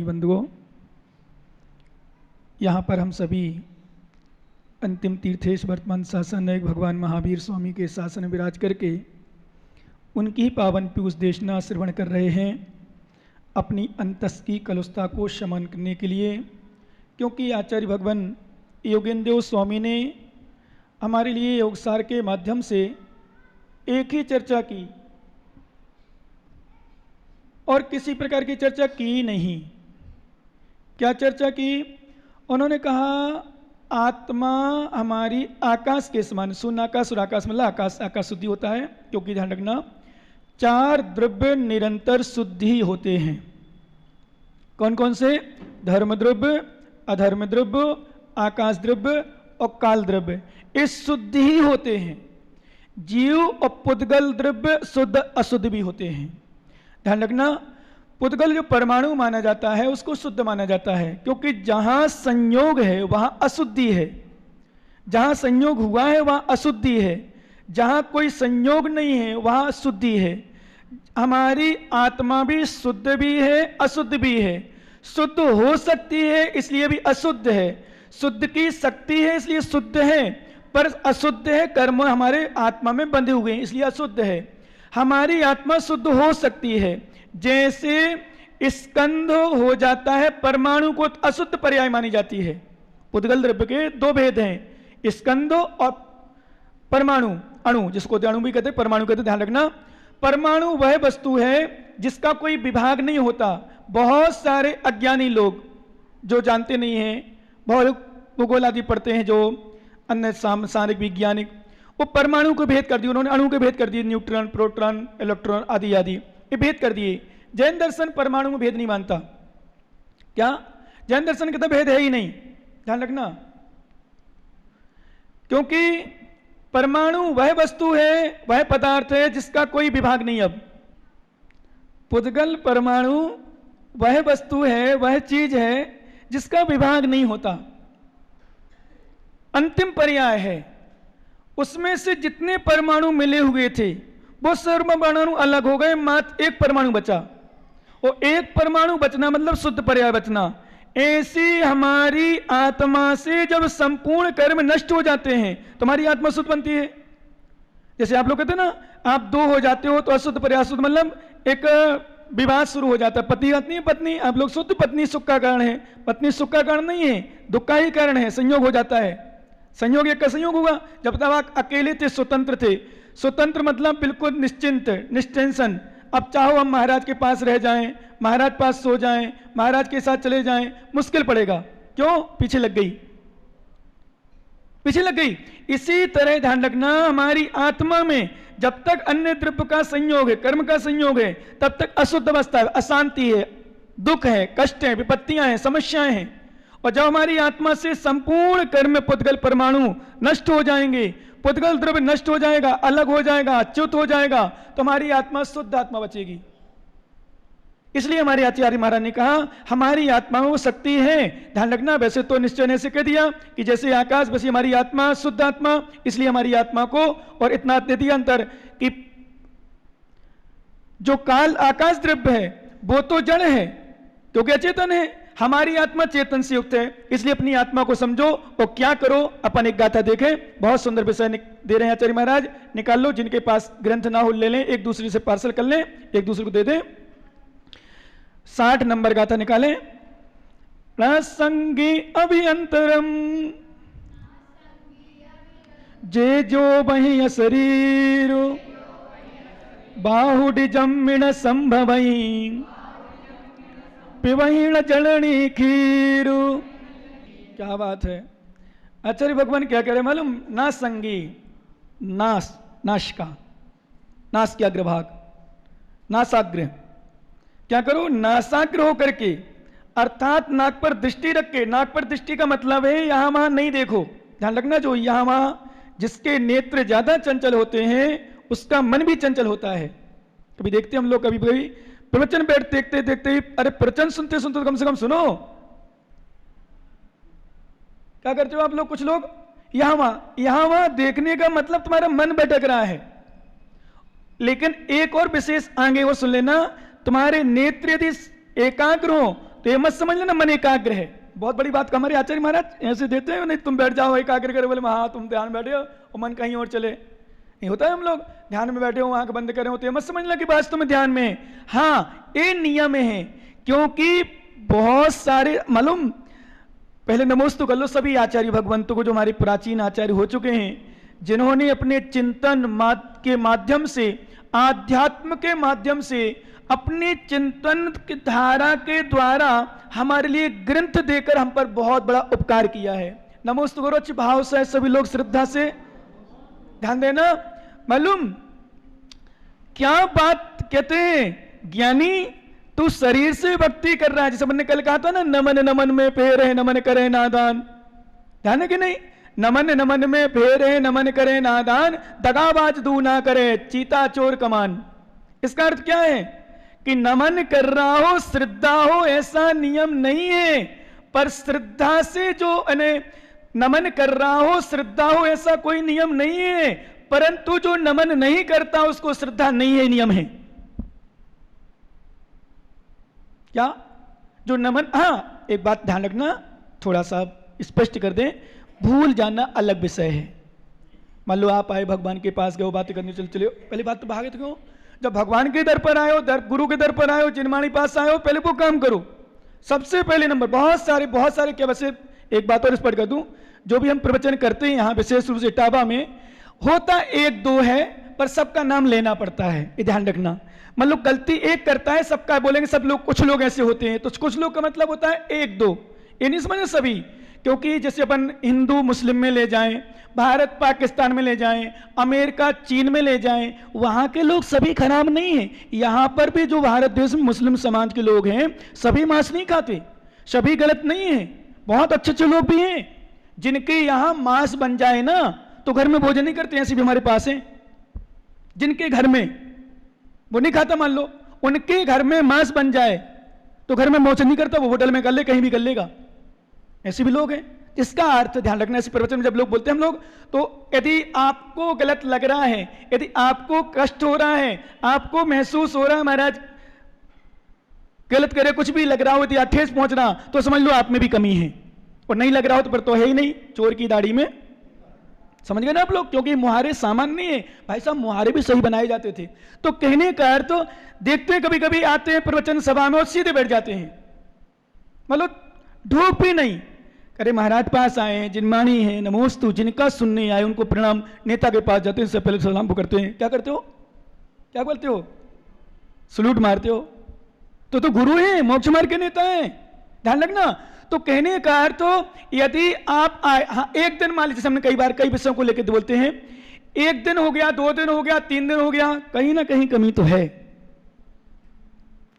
स्वामी बंधुओं, यहाँ पर हम सभी अंतिम तीर्थेश वर्तमान शासन एक भगवान महावीर स्वामी के शासन में विराज करके उनकी पावन पीयूष देशना श्रवण कर रहे हैं अपनी अंतस की कलुषता को शमन करने के लिए, क्योंकि आचार्य भगवान योगेंद्र स्वामी ने हमारे लिए योगसार के माध्यम से एक ही चर्चा की और किसी प्रकार की चर्चा की नहीं। क्या चर्चा की? उन्होंने कहा आत्मा हमारी आकाश के समान, शून्य आकाश और आकाश मतलब आकाश, आकाश शुद्धि होता है, क्योंकि ध्यान रखना 4 द्रव्य निरंतर शुद्धि होते हैं। कौन कौन से? धर्म द्रव्य, अधर्म द्रव्य, आकाश द्रव्य और काल द्रव्य, ये शुद्ध ही होते हैं। जीव और पुद्गल द्रव्य शुद्ध अशुद्ध भी होते हैं। ध्यान रखना, पुद्गल जो परमाणु माना जाता है उसको शुद्ध माना जाता है, क्योंकि जहां संयोग है वहां अशुद्धि है, जहां संयोग हुआ है वहां अशुद्धि है, जहां कोई संयोग नहीं है वहां शुद्धि है। हमारी आत्मा भी शुद्ध भी है अशुद्ध भी है। शुद्ध हो सकती है इसलिए भी अशुद्ध है, शुद्ध की शक्ति है इसलिए शुद्ध है, पर अशुद्ध है, कर्म हमारे आत्मा में बंधे हुए हैं इसलिए अशुद्ध है। हमारी आत्मा शुद्ध हो सकती है, जैसे स्कंध हो जाता है, परमाणु को अशुद्ध पर्याय मानी जाती है। पुद्गल द्रव्य के 2 भेद हैं, स्कंध और परमाणु, अणु, जिसको अणु भी कहते हैं परमाणु कहते हैं। ध्यान रखना, परमाणु वह वस्तु है जिसका कोई विभाग नहीं होता। बहुत सारे अज्ञानी लोग जो जानते नहीं हैं, बहुत भूगोल आदि पढ़ते हैं, जो अन्य सांसारिक वैज्ञानिक, वो परमाणु को भेद कर दिए, उन्होंने अणु के भेद कर दिए, न्यूट्रॉन, प्रोटॉन, इलेक्ट्रॉन आदि आदि ये भेद कर दिए। जैन दर्शन परमाणु में भेद नहीं मानता। क्या? जैन दर्शन कहता भेद है ही नहीं। ध्यान रखना, क्योंकि परमाणु वह वस्तु है, वह पदार्थ है जिसका कोई विभाग नहीं। अब पुद्गल परमाणु वह वस्तु है, वह चीज है जिसका विभाग नहीं होता, अंतिम पर्याय है। उसमें से जितने परमाणु मिले हुए थे वो सर्व परमाणु अलग हो गए, मात्र एक परमाणु बचा। और एक परमाणु बचना मतलब शुद्ध पर्याय बचना। ऐसी हमारी आत्मा से जब संपूर्ण कर्म नष्ट हो जाते हैं तो हमारी आत्मा शुद्ध बनती है। जैसे आप लोग कहते हैं ना, आप 2 हो जाते हो तो अशुद्ध पर्याय शुद्ध, मतलब एक विवाद शुरू हो जाता है। पति पत्नी पत्नी, आप लोग शुद्ध, पत्नी सुख का कारण है, पत्नी सुख का कारण नहीं है, दुख का ही कारण है, संयोग हो जाता है। संयोग एक का संयोग होगा। जब तक आप अकेले थे, स्वतंत्र थे, स्वतंत्र मतलब बिल्कुल निश्चिंत, निष्टेंशन। अब चाहो हम महाराज के पास रह जाएं, महाराज पास सो जाएं, महाराज के साथ चले जाएं, मुश्किल पड़ेगा। क्यों? पीछे लग गई, पीछे लग गई। इसी तरह ध्यान रखना, हमारी आत्मा में जब तक अन्य द्रव्य का संयोग है, कर्म का संयोग है, तब तक अशुद्ध अवस्था है, अशांति है, दुख है, कष्ट है, विपत्तियां हैं, समस्याएं हैं। और जब हमारी आत्मा से संपूर्ण कर्म पुद्गल परमाणु नष्ट हो जाएंगे, पुद्गल द्रव्य नष्ट हो जाएगा, अलग हो जाएगा, अच्युत हो जाएगा, तो हमारी आत्मा शुद्ध आत्मा बचेगी। इसलिए हमारे आचार्य महाराज ने कहा हमारी आत्मा में वो शक्ति है। ध्यान रखना, वैसे तो निश्चय ने से कह दिया कि जैसे आकाश वैसे हमारी आत्मा शुद्ध आत्मा, इसलिए हमारी आत्मा को और इतना दे दिया अंतर कि जो काल आकाश द्रव्य है वो तो जड़ है क्योंकि अचेतन है, हमारी आत्मा चेतन से युक्त है। इसलिए अपनी आत्मा को समझो और क्या करो। अपन एक गाथा देखें, बहुत सुंदर विषय दे रहे हैं आचार्य महाराज, निकाल लो। जिनके पास ग्रंथ ना हो ले लें, एक दूसरे से पार्सल कर लें, एक दूसरे को दे दें। 60 नंबर गाथा निकालें। प्रसंगी अभियंतरम जे जो वही शरीर बाहुड जम्मिण संभवई पिवहीण जलनी खीरु। क्या बात है। आचार्य भगवान क्या कह रहे मालूम? नासंगी, नाश, नाश का, नाश के अग्रभाग, नासाग्र। क्या करो? नासाग्र होकर के, अर्थात नाक पर दृष्टि रख के। नाक पर दृष्टि का मतलब है यहां वहां नहीं देखो। ध्यान रखना, जो यहां वहां जिसके नेत्र ज्यादा चंचल होते हैं उसका मन भी चंचल होता है। कभी देखते हम लोग, कभी कभी प्रवचन बैठ देखते देखते ही, अरे प्रवचन सुनते सुनते तो कम से कम सुनो। क्या करते हो आप लोग? कुछ लोग यहां वहां देखने का मतलब तुम्हारा मन भटक रहा है। लेकिन एक और विशेष आगे वो सुन लेना, तुम्हारे नेत्र यदि एकाग्र हो तो ये मत समझ लेना मन एकाग्र है। बहुत बड़ी बात हमारे आचार्य महाराज ऐसे देते हैं, नहीं तुम बैठ जाओ एकाग्र करे, बोले हाँ तुम ध्यान बैठे हो और मन कहीं और चले, नहीं होता है। हम लोग ध्यान में बैठे हो, आंख बंद करे हो, तो ये मत समझना कि वास्तव में ध्यान में है। हाँ ये नियम है, क्योंकि बहुत सारे मालूम, पहले नमोस्तु कर लो सभी आचार्य भगवंतों को जो हमारे प्राचीन आचार्य हो चुके हैं, जिन्होंने अपने चिंतन के माध्यम से, आध्यात्म के माध्यम से, अपने चिंतन की धारा के द्वारा हमारे लिए ग्रंथ देकर हम पर बहुत बड़ा उपकार किया है। नमोस्तु करो अच्छे भाव से, सभी लोग श्रद्धा से ध्यान देना। मालूम क्या बात कहते हैं, ज्ञानी तू शरीर से भक्ति कर रहा है, जैसे मैंने कल कहा था ना, नमन नमन में फेर है नमन करे नादान, ध्यान है कि नहीं? नमन नमन में फेर है नमन करे नादान, दगाबाज दू ना करे चीता चोर कमान। इसका अर्थ क्या है कि नमन कर रहा हो, श्रद्धा हो, ऐसा नियम नहीं है, पर श्रद्धा से जो नमन कर रहा हो, श्रद्धा हो, ऐसा कोई नियम नहीं है, परंतु जो नमन नहीं करता उसको श्रद्धा नहीं है, नियम है क्या? जो नमन, हाँ एक बात ध्यान रखना, थोड़ा सा स्पष्ट कर दें, भूल जाना अलग विषय है। मान लो आप आए भगवान के पास गए, बातें करने चले, पहली बात तो भागे तो क्यों? जब भगवान के दर पर आए हो, गुरु के दर पर आए हो, जिनवाणी पास आए हो, पहले वो काम करो। सबसे पहले नंबर, बहुत सारे क्या, वैसे एक बात और स्पष्ट कर दूं, जो भी हम प्रवचन करते हैं यहाँ विशेष रूप से इटावा में, होता एक दो है पर सबका नाम लेना पड़ता है, ये ध्यान रखना। मतलब गलती एक करता है सबका बोलेंगे सब लोग, कुछ लोग ऐसे होते हैं, तो कुछ लोग का मतलब होता है एक दो, ये नहीं समझे सभी। क्योंकि जैसे अपन हिंदू मुस्लिम में ले जाएं, भारत पाकिस्तान में ले जाएं, अमेरिका चीन में ले जाएं, वहां के लोग सभी खराब नहीं है। यहां पर भी जो भारत देश में मुस्लिम समाज के लोग हैं सभी मांस नहीं खाते, सभी गलत नहीं है, बहुत अच्छे अच्छे लोग भी हैं जिनके यहां मांस बन जाए ना तो घर में भोजन नहीं करते, ऐसे भी हमारे पास हैं जिनके घर में वो नहीं खाता, मान लो उनके घर में मांस बन जाए तो घर में भोजन नहीं करता, वो होटल में कर ले, कहीं भी कर लेगा, ऐसे भी लोग हैं। इसका अर्थ ध्यान रखना, इस प्रवचन में जब लोग बोलते हैं हम लोग, तो यदि आपको गलत लग रहा है, यदि आपको कष्ट हो रहा है, आपको महसूस हो रहा है महाराज गलत करे, कुछ भी लग रहा हो, यदि ठेस पहुंच रहा, तो समझ लो आप में भी कमी है, और नहीं लग रहा हो तो फिर तो है ही नहीं, चोर की दाढ़ी में, समझ गए ना आप लोग? क्योंकि मुहारे सामान नहीं है भाई साहब, मुहारे भी सही बनाए जाते थे। तो कहने का अर्थ तो देखते हैं, कभी कभी आते हैं प्रवचन सभा में और सीधे बैठ जाते हैं, मतलब ढूक भी नहीं, अरे महाराज पास आए हैं, जिनवाणी है, नमोस्तु, जिनका सुनने आए उनको प्रणाम, नेता के पास जाते हैं उससे पहले सलाम को करते हैं, क्या करते हो, क्या बोलते हो, सलूट मारते हो, तो गुरु है, मोक्ष मार्ग के नेता है, ध्यान रखना। तो कहने का अर्थ तो यदि आप आए, हाँ एक दिन मान लीजिए, हमने कई बार कई विषयों को लेकर बोलते हैं, एक दिन हो गया, 2 दिन हो गया, 3 दिन हो गया, कहीं ना कहीं कमी तो है,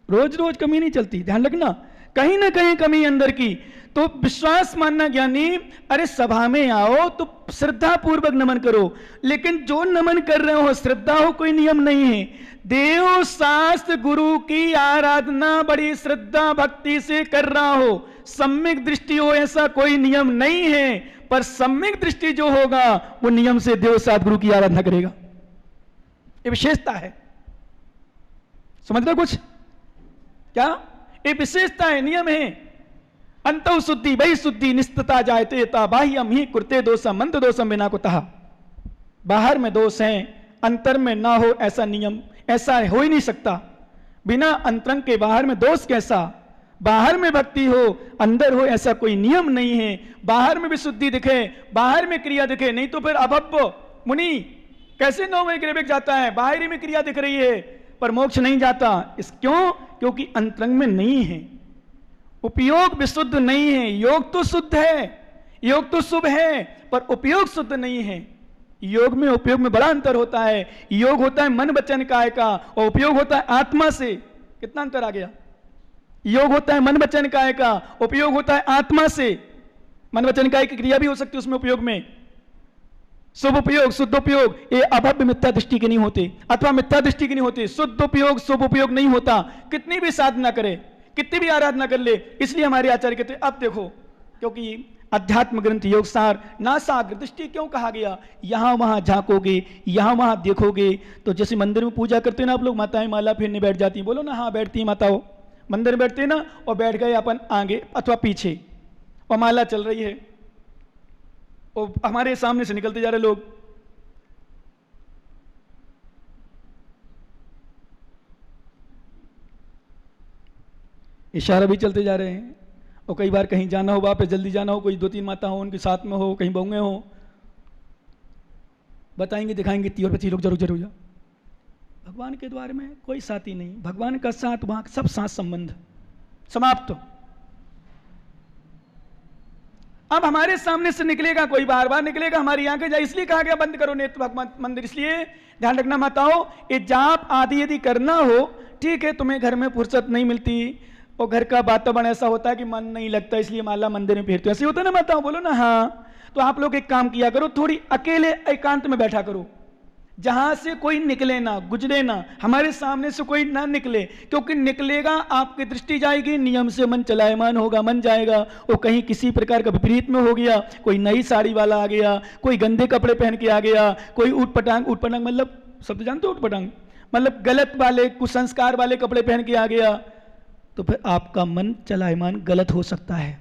रोज रोज कमी नहीं चलती, ध्यान रखना, कहीं ना कहीं कमी अंदर की। तो विश्वास मानना ज्ञानी, अरे सभा में आओ तो श्रद्धा पूर्वक नमन करो, लेकिन जो नमन कर रहे हो श्रद्धा हो, कोई नियम नहीं है। देव शास्त्र गुरु की आराधना बड़ी श्रद्धा भक्ति से कर रहा हो, सम्यक दृष्टि हो, ऐसा कोई नियम नहीं है, पर सम्यक दृष्टि जो होगा वो नियम से देव शास्त्र गुरु की आराधना करेगा, ये विशेषता है, समझ रहे कुछ क्या? ये विशेषता है, नियम है। अंतौ शुद्धि बहि शुद्धि निस्तता जायते ता बाह्यम ही कुरते दोषम मंत्र दोषम बिना को तहा, बाहर में दोष है अंतर में ना हो, ऐसा नियम ऐसा हो ही नहीं सकता, बिना अंतरंग के बाहर में दोष कैसा, बाहर में भक्ति हो अंदर हो, ऐसा कोई नियम नहीं है। बाहर में भी शुद्धि दिखे, बाहर में क्रिया दिखे, नहीं तो फिर अभव्य मुनि कैसे 9वें ग्रेविक जाता है, बाहरी में क्रिया दिख रही है पर मोक्ष नहीं जाता, इस क्यों? क्योंकि अंतरंग में नहीं है, उपयोग विशुद्ध नहीं है। योग तो शुद्ध है, योग तो शुभ है, पर उपयोग शुद्ध नहीं है। योग में उपयोग में बड़ा अंतर होता है, योग होता है मन वचन काय का, और उपयोग होता है आत्मा से। कितना अंतर आ गया? योग होता है मन वचन काय का, उपयोग होता है आत्मा से। मन वचन काय की क्रिया भी हो सकती है उसमें, उपयोग में शुभ उपयोग शुद्ध उपयोग, ये अभव्य मिथ्या दृष्टि के नहीं होते, अथवा मिथ्या दृष्टि के नहीं होते। शुद्ध उपयोग शुभ उपयोग नहीं होता, कितनी भी साधना करे, कितनी भी आराधना कर ले। इसलिए हमारे आचार्य कहते अब देखो, क्योंकि अध्यात्म ग्रंथ योग सार नासाग्र दृष्टि क्यों कहा गया? यहां वहां झांकोगे, यहां वहां देखोगे, तो जैसे मंदिर में पूजा करते हैं ना आप लोग, माताएं माला फेरने बैठ जाती हैं, बोलो ना हाँ बैठती हैं माताओं, मंदिर में बैठते ना और बैठ गए अपन आगे अथवा पीछे और माला चल रही है और हमारे सामने से निकलते जा रहे लोग, इशारा भी चलते जा रहे हैं। और कई बार कहीं जाना हो, वहाँ पे जल्दी जाना हो, कोई 2-3 माता हो उनके साथ में हो, कहीं बहुएं हो, बताएंगे दिखाएंगे 30 और 25 लोग जरूर जरूर जाओ। भगवान के द्वार में कोई साथी नहीं, भगवान का साथ वहां सब साथ संबंध समाप्त। अब हमारे सामने से निकलेगा कोई, बार बार निकलेगा, हमारी आंखें जाए, इसलिए कहा गया बंद करो नेत्र भगवान मंदिर। इसलिए ध्यान रखना माताओं, ये जाप आदि यदि करना हो, ठीक है, तुम्हें घर में फुर्सत नहीं मिलती और घर का वातावरण ऐसा होता है कि मन नहीं लगता, इसलिए माला मंदिर में फेरते हो, ऐसे होता है ना माताओं, बोलो ना हाँ। तो आप लोग एक काम किया करो, थोड़ी अकेले एकांत में बैठा करो, जहां से कोई निकले ना, गुजरे ना, हमारे सामने से कोई ना निकले, क्योंकि निकलेगा आपकी दृष्टि जाएगी, नियम से मन चलायमान होगा, मन जाएगा। और कहीं किसी प्रकार का विपरीत में हो गया, कोई नई साड़ी वाला आ गया, कोई गंदे कपड़े पहन के आ गया, कोई ऊटपटांग, ऊटपटांग मतलब शब्द जानते हो ऊटपटांग मतलब गलत वाले कुसंस्कार वाले कपड़े पहन के आ गया, तो फिर आपका मन चलायमान गलत हो सकता है।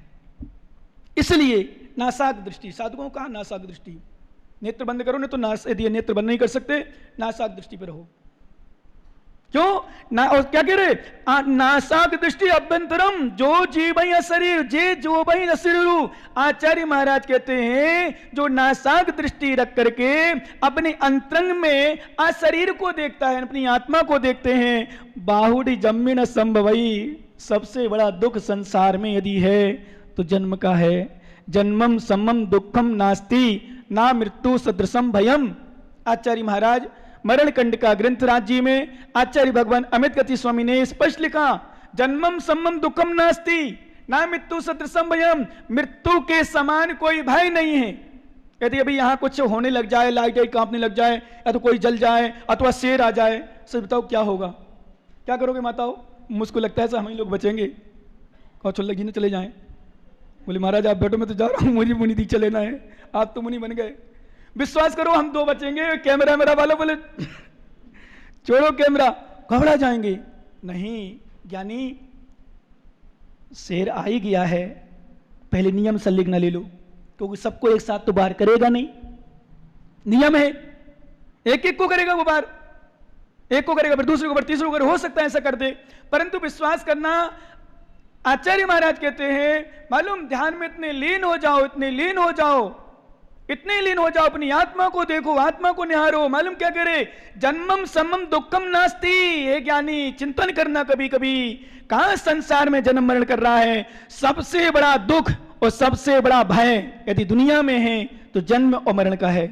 इसलिए नासाक दृष्टि, साधुओं का नासाक दृष्टि, नेत्र बंद करो, नहीं तो यदि नेत्र बंद नहीं कर सकते नासाक दृष्टि पर रहो। क्यों ना, और क्या कह रहे, नासाक दृष्टि अभ्यंतरम जो जीव शरीर जे जो भई शरीर। आचार्य महाराज कहते हैं जो नासाक दृष्टि रख करके अपने अंतरंग में शरीर को देखता है, अपनी आत्मा को देखते हैं, बाहुड़ी जम्मिन संभवई, सबसे बड़ा दुख संसार में यदि है तो जन्म का है। जन्मम समम दुखम नास्ति ना मृत्यु सदृशम भयम। आचार्य महाराज मरण कंड का ग्रंथ राज्य में आचार्य भगवान अमित गति स्वामी ने स्पष्ट लिखा, जन्मम समम दुखम नास्ति ना मृत्यु सदृशम भयम, मृत्यु के समान कोई भय नहीं है। यदि अभी यहां कुछ होने लग जाए, लाइट कांपने लग जाए, या तो कोई जल जाए अथवा शेर आ जाए, सच बताओ क्या होगा, क्या करोगे माताओं? मुझको लगता है सर हम ही लोग बचेंगे। और चल लगी ना चले जाएं, बोले महाराज आप बैठो, मैं तो जा रहा हूं, मुझे मुनि दीक्षा लेना है, आप तो मुनि बन गए, विश्वास करो हम 2 बचेंगे। कैमरा मेरा वालों बोले छोड़ो कैमरा, घबरा जाएंगे। नहीं ज्ञानी, शेर आ ही गया है, पहले नियम संलिग्न ले लो, क्योंकि सबको एक साथ तो बाहर करेगा नहीं, नियम है, एक एक को करेगा वो बाहर, एक को करेगा फिर दूसरे को, फिर तीसरे को, हो सकता है ऐसा कर दे, परंतु विश्वास करना। आचार्य महाराज कहते हैं मालूम, ध्यान में इतने लीन हो जाओ, इतने लीन हो जाओ, इतने लीन हो जाओ, अपनी आत्मा को देखो, आत्मा को निहारो। मालूम क्या करे, जन्मम समम दुखम नास्ति। हे ज्ञानी, चिंतन करना कभी कभी, कहां संसार में जन्म मरण कर रहा है। सबसे बड़ा दुख और सबसे बड़ा भय यदि दुनिया में है तो जन्म और मरण का है।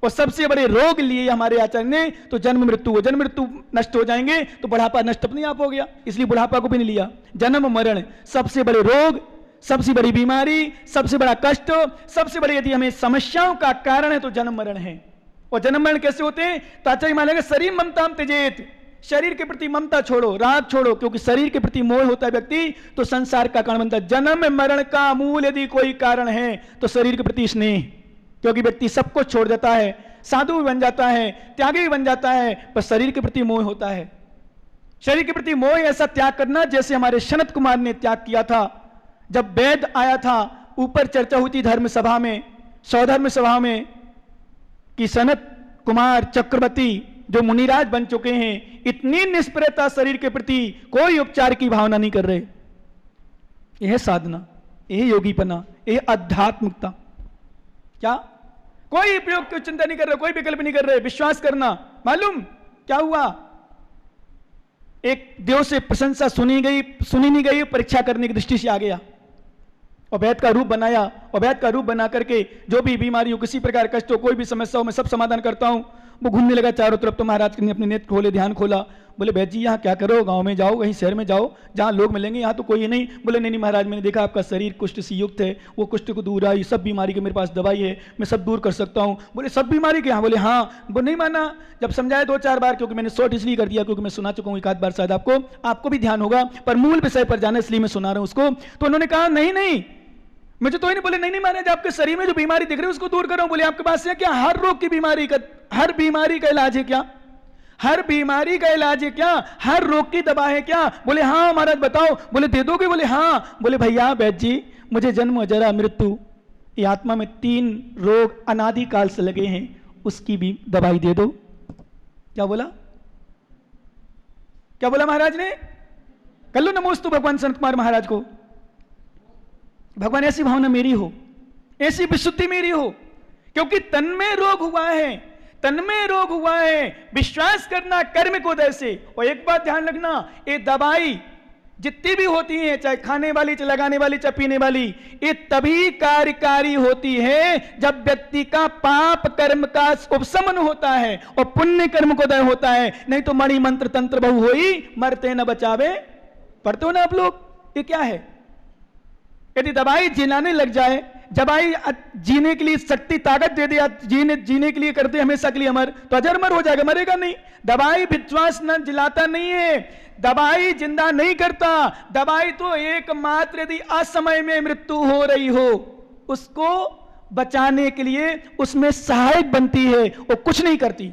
और सबसे बड़े रोग लिए हमारे आचार्य ने तो जन्म मृत्यु हो, जन्म मृत्यु नष्ट हो जाएंगे तो बुढ़ापा नष्ट अपने आप हो गया, इसलिए बुढ़ापा को भी नहीं लिया। जन्म मरण सबसे बड़े रोग, सबसे बड़ी बीमारी, सबसे बड़ा कष्ट, सबसे बड़े यदि हमें समस्याओं का कारण है तो जन्म मरण है। और जन्म मरण कैसे होते हैं, तो आचार्य मानेंगे शरीर ममताम त्यजेत, शरीर के प्रति ममता छोड़ो, राग छोड़ो, क्योंकि शरीर के प्रति मोह होता है व्यक्ति तो संसार का कारण बनता है। जन्म मरण का मूल यदि कोई कारण है तो शरीर के प्रति स्नेह, क्योंकि व्यक्ति सब कुछ छोड़ देता है, साधु भी बन जाता है, त्यागी भी बन जाता है, पर शरीर के प्रति मोह होता है। शरीर के प्रति मोह ऐसा त्याग करना जैसे हमारे सनत कुमार ने त्याग किया था। जब वेद आया था, ऊपर चर्चा हुई थी धर्म सभा में, सौधर्म सभा में, कि सनत कुमार चक्रवर्ती जो मुनिराज बन चुके हैं, इतनी निष्प्रयता शरीर के प्रति, कोई उपचार की भावना नहीं कर रहे। यह साधना, यह योगीपना, यह आध्यात्मिकता, क्या कोई उपयोग की चिंता नहीं कर रहे, कोई विकल्प नहीं कर रहे। विश्वास करना, मालूम क्या हुआ, एक देव से प्रशंसा सुनी नहीं गई, परीक्षा करने की दृष्टि से आ गया और वैद का रूप बनाया, और वैद का रूप बना करके जो भी बीमारी हो, किसी प्रकार कष्ट हो, कोई भी समस्या हो, मैं सब समाधान करता हूं। वो घूमने लगा चारों तरफ, तो महाराज ने अपने नेत्र खोले, ध्यान खोला, बोले वैद जी यहाँ क्या करो, गांव में जाओ, कहीं शहर में जाओ जहां लोग मिलेंगे, यहाँ तो कोई नहीं। बोले नहीं महाराज, मैंने देखा आपका शरीर कुष्ठ से युक्त है, वो कुष्ठ को दूर आई, सब बीमारी की मेरे पास दवाई है, मैं सब दूर कर सकता हूँ। बोले सब बीमारी के? हाँ। बोले हाँ। वो नहीं माना, जब समझाया 2-4 बार, क्योंकि मैंने शॉर्ट इसलिए कर दिया क्योंकि मैं सुना चुका हूँ एक आध बार, शायद आपको भी ध्यान होगा, पर मूल विषय पर जाना इसलिए मैं सुना रहा हूँ उसको। तो उन्होंने कहा नहीं मुझे तो ही नहीं। बोले नहीं महाराज, आपके शरीर में जो बीमारी दिख रही है उसको दूर करो। बोले आपके पास है क्या हर रोग की बीमारी का, हर बीमारी का इलाज है क्या? हर बीमारी का इलाज है क्या? हर रोग की दवा है क्या? बोले हाँ महाराज बताओ। बोले दे दोगे? बोले हाँ। बोले भैया वैद्य जी, मुझे जन्म जरा मृत्यु, ये आत्मा में 3 रोग अनादिकाल से लगे हैं, उसकी भी दवाई दे दो। क्या बोला? क्या बोला महाराज ने? कर लो नमोस्तु भगवान संत कुमार महाराज को। भगवान ऐसी भावना मेरी हो, ऐसी विशुद्धि मेरी हो, क्योंकि तन में रोग हुआ है, तन में रोग हुआ है। विश्वास करना कर्म को जैसे। और एक बात ध्यान रखना, ये दवाई जितनी भी होती है, चाहे खाने वाली, चाहे लगाने वाली, चाहे पीने वाली, ये तभी कार्यकारी होती है जब व्यक्ति का पाप कर्म का उपशमन होता है और पुण्य कर्म को दय होता है। नहीं तो मणि मंत्र तंत्र बहु होई, मरते न बचावे। पढ़ते हो ना आप लोग? ये क्या है? यदि दवाई जिलाने लग जाए, दवाई जीने के लिए शक्ति ताकत दे दिया, जीने के लिए कर दे हमेशा के लिए अमर, तो अजरमर हो जाएगा, मरेगा नहीं। दवाई विश्वास न जिलाता नहीं है, दवाई जिंदा नहीं करता। दवाई तो एकमात्र यदि असमय में मृत्यु हो रही हो, उसको बचाने के लिए उसमें सहायक बनती है, वो कुछ नहीं करती।